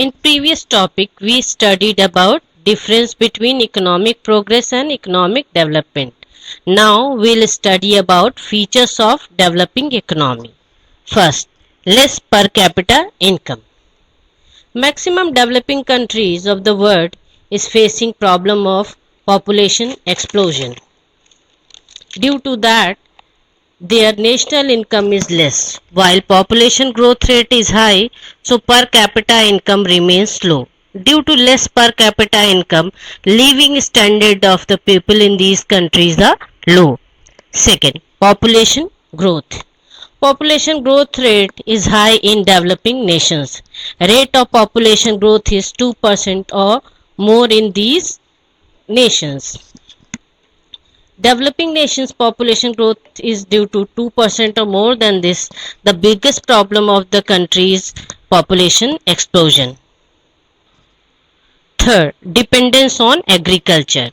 In previous topic, we studied about difference between economic progress and economic development. Now we'll study about features of developing economy. First, less per capita income. Maximum developing countries of the world is facing problem of population explosion. Due to that, their national income is less, while population growth rate is high, so per capita income remains low. Due to less per capita income, living standard of the people in these countries are low. Second, population growth. Population growth rate is high in developing nations. Rate of population growth is 2% or more in these nations. Developing nations population growth is due to 2% or more than this. The biggest problem of the country is population explosion. Third, dependence on agriculture.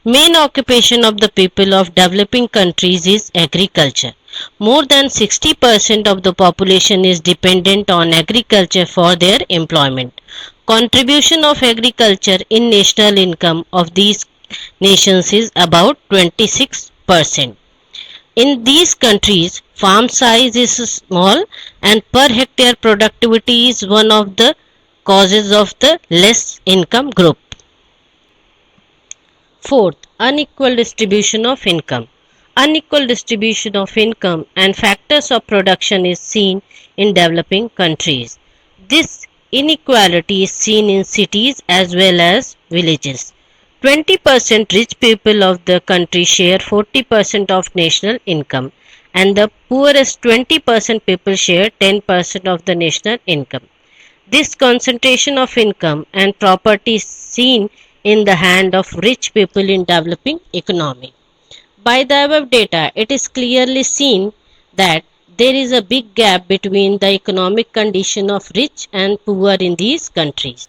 Main occupation of the people of developing countries is agriculture. More than 60% of the population is dependent on agriculture for their employment. Contribution of agriculture in national income of these nations is about 26%. In these countries, farm size is small and per hectare productivity is one of the causes of the less income group. Fourth, unequal distribution of income. Unequal distribution of income and factors of production is seen in developing countries. This inequality is seen in cities as well as villages. 20% rich people of the country share 40% of national income, and the poorest 20% people share 10% of the national income. This concentration of income and property is seen in the hand of rich people in developing economy. By the above data, it is clearly seen that there is a big gap between the economic condition of rich and poor in these countries.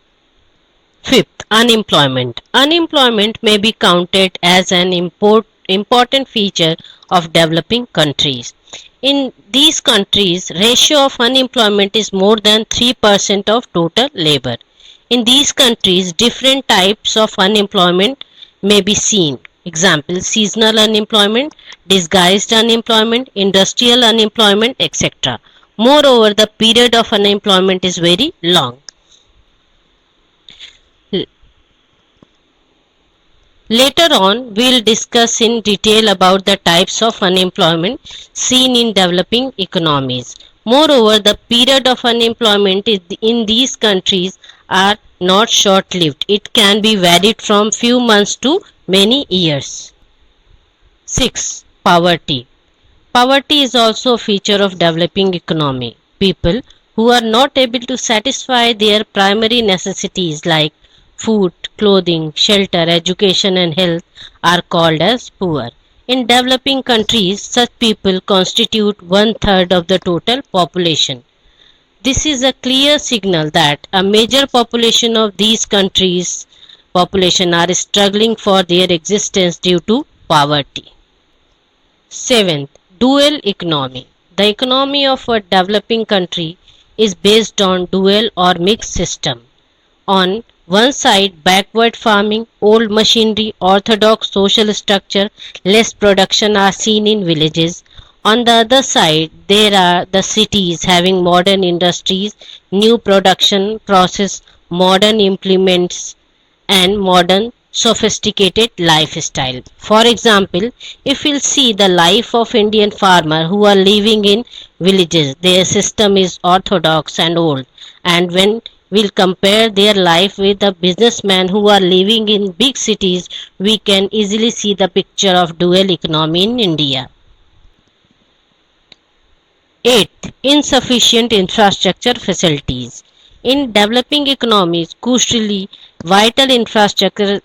Fifth, unemployment. Unemployment may be counted as an important feature of developing countries. In these countries, ratio of unemployment is more than 3% of total labor. In these countries, different types of unemployment may be seen. Example, seasonal unemployment, disguised unemployment, industrial unemployment, etc. Moreover, the period of unemployment is very long. Later on, we'll discuss in detail about the types of unemployment seen in developing economies. Moreover, the period of unemployment in these countries are not short-lived. It can be varied from few months to many years. 6. Poverty. Poverty is also a feature of developing economy. People who are not able to satisfy their primary necessities like food, clothing, shelter, education and health are called as poor. In developing countries, such people constitute one third of the total population. This is a clear signal that a major population of these countries population are struggling for their existence due to poverty. Seventh, dual economy. The economy of a developing country is based on dual or mixed system. On one side, backward farming, old machinery, orthodox social structure, less production are seen in villages. On the other side, there are the cities having modern industries, new production process, modern implements, and modern sophisticated lifestyle. For example, if we'll see the life of Indian farmer who are living in villages, their system is orthodox and old. And when we'll compare their life with the businessmen who are living in big cities, we can easily see the picture of dual economy in India. 8. Insufficient infrastructure facilities. In developing economies, crucially, vital infrastructure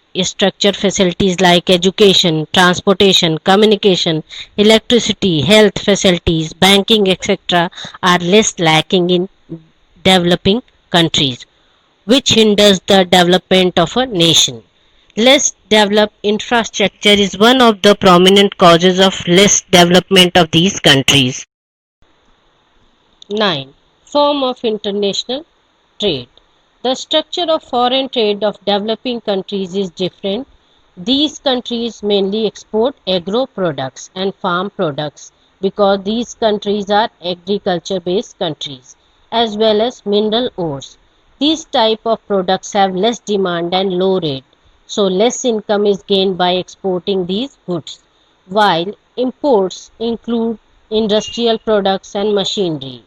facilities like education, transportation, communication, electricity, health facilities, banking, etc., are less lacking in developing countries, which hinders the development of a nation. Less developed infrastructure is one of the prominent causes of less development of these countries. 9. Form of international trade. The structure of foreign trade of developing countries is different. These countries mainly export agro products and farm products because these countries are agriculture based countries as well as mineral ores. These type of products have less demand and low rate, so less income is gained by exporting these goods, while imports include industrial products and machinery.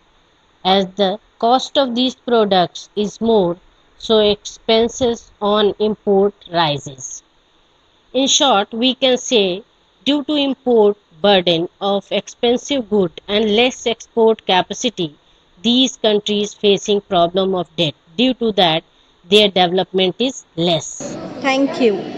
As the cost of these products is more, so expenses on import rises. In short, we can say due to import burden of expensive good and less export capacity, these countries facing problem of debt. Due to that, their development is less. Thank you.